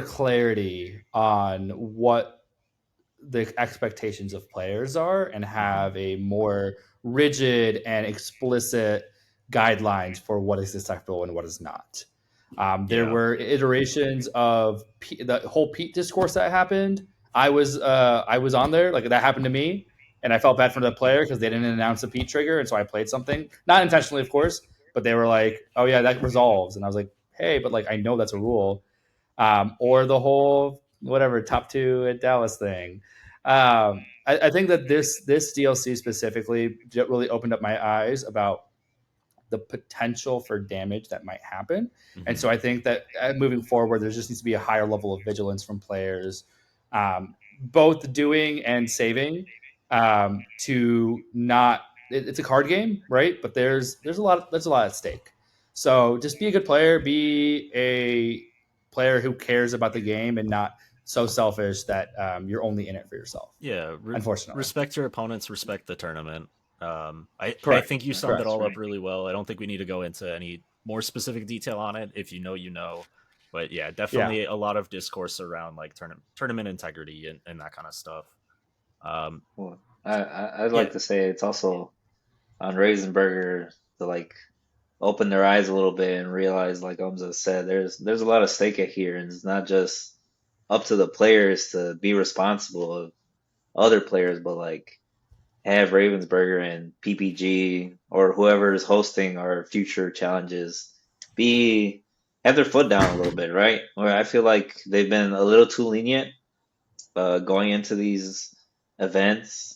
clarity on what the expectations of players are, and have a more rigid and explicit guidelines for what is acceptable and what is not. There were iterations of the whole Pete discourse that happened. I was on there, like that happened to me, and I felt bad for the player because they didn't announce the Pete trigger, and so I played something, not intentionally, of course, but they were like, "Oh yeah, that resolves," and I was like, hey, but like I know that's a rule, or the whole whatever top 2 at Dallas thing. I think that this DLC specifically really opened up my eyes about the potential for damage that might happen. And so I think that moving forward, there just needs to be a higher level of vigilance from players, both doing and saving, to not. It's a card game, right? But there's a lot at stake. So just be a good player, be a player who cares about the game, and not so selfish that you're only in it for yourself. Yeah, Unfortunately, respect your opponents, respect the tournament. I correct. think you summed it Correct. all up really well. I don't think we need to go into any more specific detail on it. If you know, you know. But yeah, definitely a lot of discourse around like tournament integrity and that kind of stuff. Well, I'd like to say it's also on Raisenberger to like open their eyes a little bit and realize, like Humza said, there's a lot of stake at here, and it's not just up to the players to be responsible of other players, but like have Ravensburger and PPG or whoever is hosting our future challenges be have their foot down a little bit, right? Where I feel like they've been a little too lenient going into these events.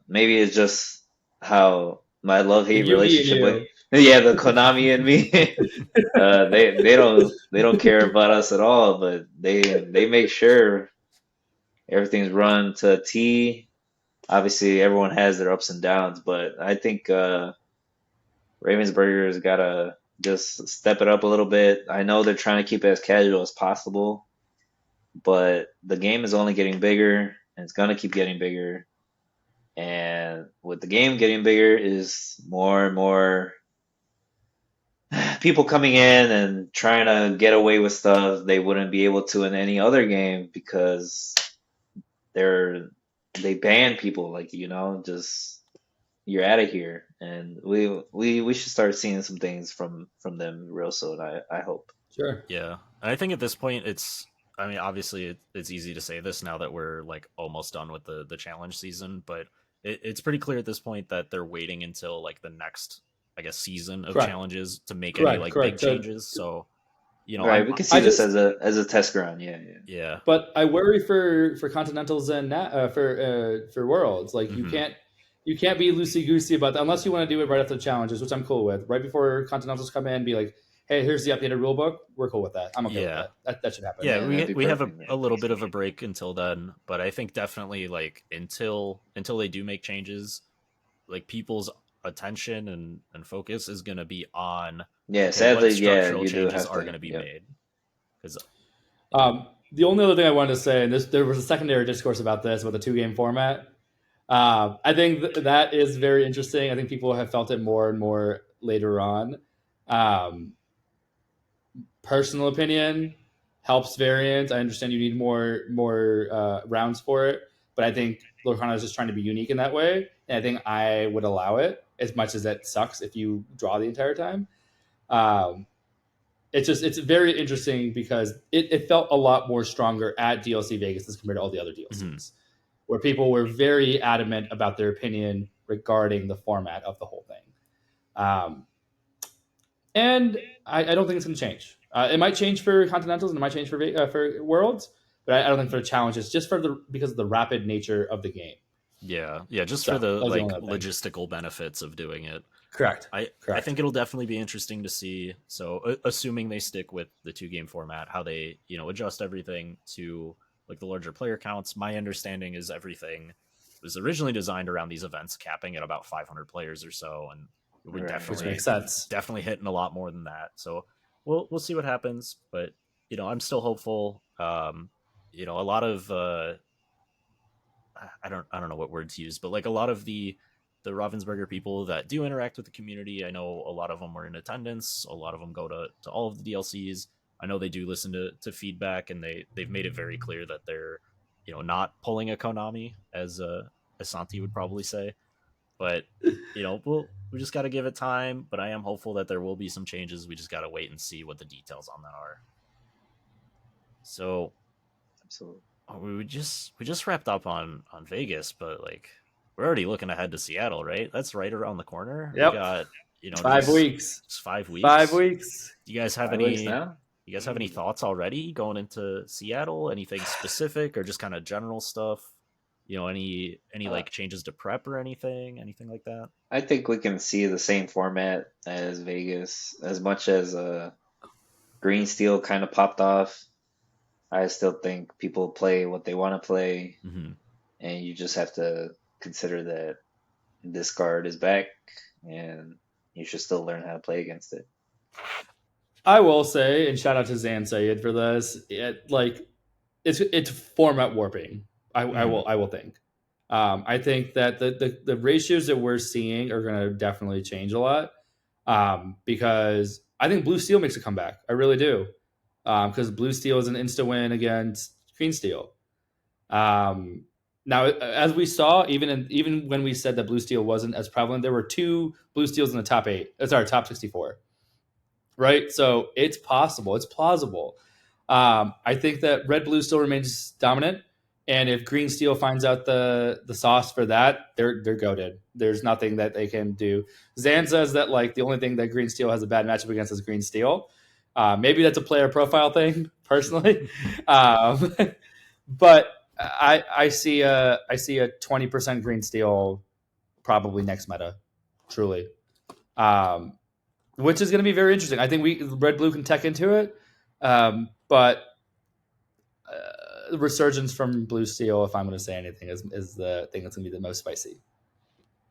Maybe it's just how my love hate relationship with yeah, the Konami and me. They don't care about us at all, but they make sure everything's run to a T. Obviously, everyone has their ups and downs, but I think Ravensburger's gotta just step it up a little bit. I know they're trying to keep it as casual as possible, but the game is only getting bigger, and it's gonna keep getting bigger. And with the game getting bigger is more and more people coming in and trying to get away with stuff they wouldn't be able to in any other game because they ban people, like, just you're out of here. And we should start seeing some things from them real soon. I hope. Sure. Yeah, and I think at this point I mean, obviously it's easy to say this now that we're like almost done with the challenge season, but it's pretty clear at this point that they're waiting until like the next, I guess, season of challenges to make any like big changes. So, right, we can see this as a test ground. Yeah. But I worry for Continentals and for Worlds. Like you can't be loosey goosey about that unless you want to do it right after the challenges, which I'm cool with. Right before Continentals come in, be like, hey, here's the updated rulebook. We're cool with that. I'm okay with that. That should happen. Yeah, we have a little bit of a break until then, but I think definitely like until they do make changes, like people's attention and focus is going to be on sadly, what structural you changes are going to be made. Because the only other thing I wanted to say, and there was a secondary discourse about this, about the 2-game format. I think that is very interesting. I think people have felt it more and more later on. Personal opinion, helps variant. I understand you need more rounds for it, but I think Lorcana is just trying to be unique in that way, and I think I would allow it as much as that sucks if you draw the entire time. It's very interesting because it felt a lot more stronger at DLC Vegas as compared to all the other DLCs, where people were very adamant about their opinion regarding the format of the whole thing. And I don't think it's going to change. It might change for Continentals and it might change for Worlds, but I don't think for the challenges, just because of the rapid nature of the game. Yeah, just for the like logistical benefits of doing it. Correct. I think it'll definitely be interesting to see. So, assuming they stick with the 2-game format, how they adjust everything to like the larger player counts. My understanding is everything was originally designed around these events capping at about 500 players or so, and we definitely hitting a lot more than that. So we'll see what happens, but I'm still hopeful. A lot of I don't know what word to use, but like a lot of the Ravensburger people that do interact with the community, I know a lot of them were in attendance. A lot of them go to all of the DLCs. I know they do listen to feedback, and they've made it very clear that they're not pulling a Konami, as Santi would probably say. But we just got to give it time. But I am hopeful that there will be some changes. We just got to wait and see what the details on that are. So, absolutely, we just wrapped up on Vegas, but like we're already looking ahead to Seattle, right? That's right around the corner. Yep. We got 5 weeks. Just 5 weeks. 5 weeks. Do you guys have 5 weeks now? You guys have any thoughts already going into Seattle? Anything specific or just kind of general stuff? Any like changes to prep or anything like that? I think we can see the same format as Vegas. As much as Green Steel kind of popped off, I still think people play what they want to play, and you just have to consider that this card is back, and you should still learn how to play against it. I will say, and shout out to Zan Sayed for this, it's format warping. I will think. I think that the ratios that we're seeing are going to definitely change a lot, because I think Blue Steel makes a comeback. I really do, because Blue Steel is an insta win against Green Steel. Now, as we saw, even when we said that Blue Steel wasn't as prevalent, there were 2 Blue Steels in the top 64. Right? So it's possible. It's plausible. I think that Red Blue still remains dominant. And if Green Steel finds out the sauce for that, they're goated. There's nothing that they can do. Zan says that the only thing that Green Steel has a bad matchup against is Green Steel. Maybe that's a player profile thing, personally. But I see a 20% Green Steel probably next meta, truly. Which is going to be very interesting. I think Red Blue can tech into it, but the resurgence from Blue Steel, if I'm going to say anything, is the thing that's going to be the most spicy.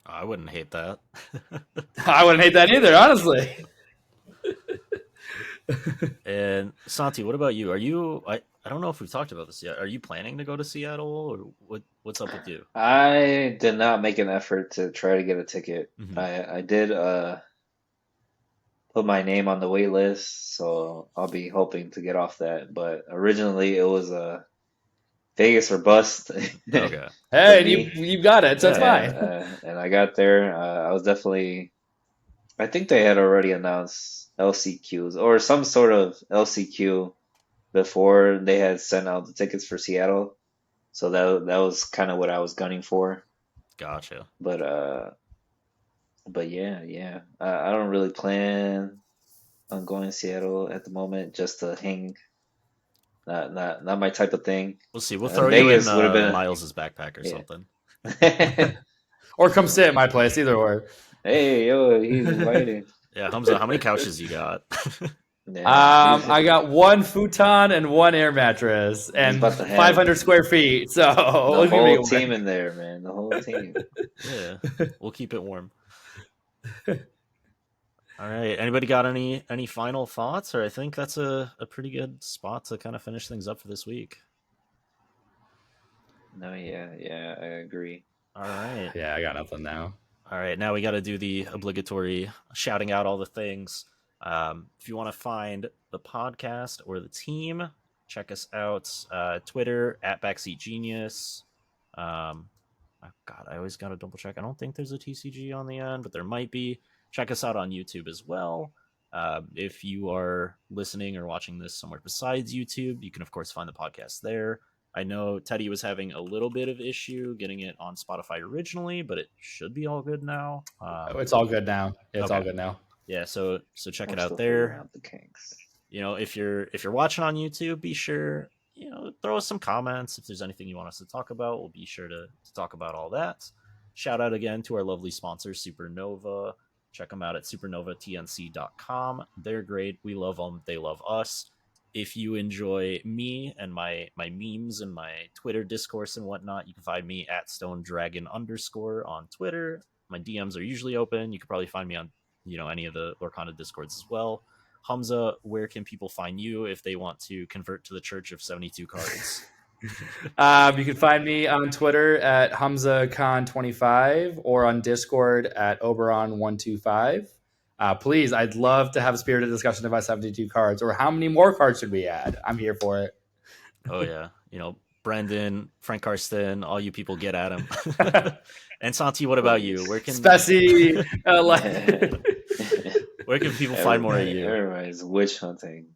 I wouldn't hate that. I wouldn't hate that either, honestly. And Santi, what about you? Are you? I don't know if we've talked about this yet. Are you planning to go to Seattle, or what's up with you? I did not make an effort to try to get a ticket. I did put my name on the wait list, so I'll be hoping to get off that. But originally it was Vegas or bust. Okay. Hey, you got it, so it's fine. And I got there. I was definitely. I think they had already announced LCQs or some sort of LCQ before they had sent out the tickets for Seattle. So that was kind of what I was gunning for. Gotcha. But yeah. I don't really plan on going to Seattle at the moment, just to hang. Not my type of thing. We'll see. We'll throw Vegas you in Miles's backpack or something. Or come stay at my place, either or. Hey, yo, he's invited. Yeah, Humza, how many couches you got? I got 1 futon and 1 air mattress and 500 square feet. So the whole team in there, man. The whole team. Yeah, we'll keep it warm. All right. Anybody got any final thoughts? Or I think that's a pretty good spot to kind of finish things up for this week. No, yeah, I agree. All right. Yeah, I got nothing now. All right, now we got to do the obligatory shouting out all the things. If you want to find the podcast or the team, check us out. Twitter at Backseat Genius. God, I always got to double check. I don't think there's a TCG on the end, but there might be. Check us out on YouTube as well. If you are listening or watching this somewhere besides YouTube, you can, of course, find the podcast there. I know Teddy was having a little bit of issue getting it on Spotify originally, but it should be all good now. It's all good now. It's all good now. Yeah, so check it out there. The kinks. If you're watching on YouTube, be sure throw us some comments if there's anything you want us to talk about. We'll be sure to talk about all that. Shout out again to our lovely sponsor, Supernova. Check them out at supernovatnc.com. They're great. We love them. They love us. If you enjoy me and my memes and my Twitter discourse and whatnot, you can find me at StoneDragon_ on Twitter. My DMs are usually open. You can probably find me on any of the Lorcana discords as well. Humza, where can people find you if they want to convert to the Church of 72 Cards? You can find me on Twitter at HumzaKhan25 or on Discord at Oberon125. Please, I'd love to have a spirited discussion about 72 cards, or how many more cards should we add? I'm here for it. Oh, yeah. Brendan, Frank Karsten, all you people get at him. And Santi, what about you? Where can where can people find more of you? Everybody's witch hunting.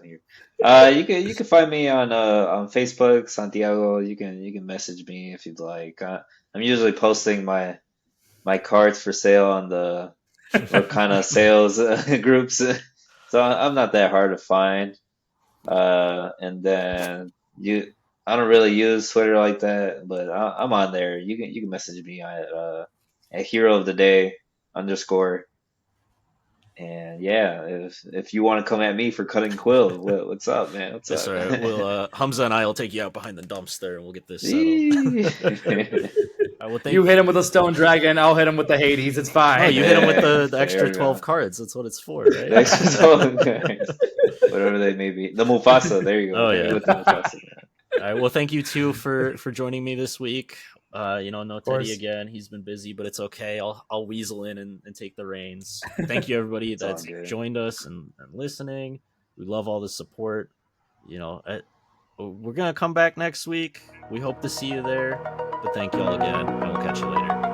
Here. You can find me on Facebook, Santiago. You can message me if you'd like. I'm usually posting my cards for sale on the Lorcana sales groups. So I'm not that hard to find. And then I don't really use Twitter like that, but I'm on there. You can message me at hero of the day underscore. And yeah, if you want to come at me for cutting Quill, what's up, man? What's That's up? all right. We'll Humza and I will take you out behind the dumpster and we'll get this settled. You hit him with a Stone Dragon, I'll hit him with the Hades. It's fine. No, you hit him with the There extra we 12 go. cards. That's what it's for, right? The extra 12 cards. Whatever they may be. The Mufasa. There you go. Oh, Hit me yeah. with the Mufasa. All right. Well, thank you too for joining me this week. No course. Teddy again. He's been busy, but it's okay. I'll weasel in and take the reins. Thank you everybody all that's good. joined us and listening. We love all the support. We're gonna come back next week. We hope to see you there. But thank you all again, and we'll catch you later.